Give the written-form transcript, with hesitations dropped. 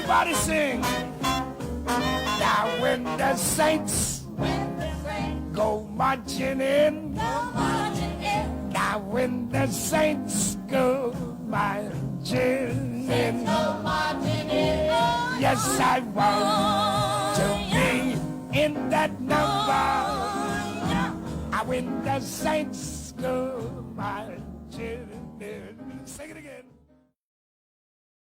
Everybody sing. Now when the saints go marching in. Now when the saints go marching in. Yes, I want to be in that number. When the saints go marching in. Sing it again.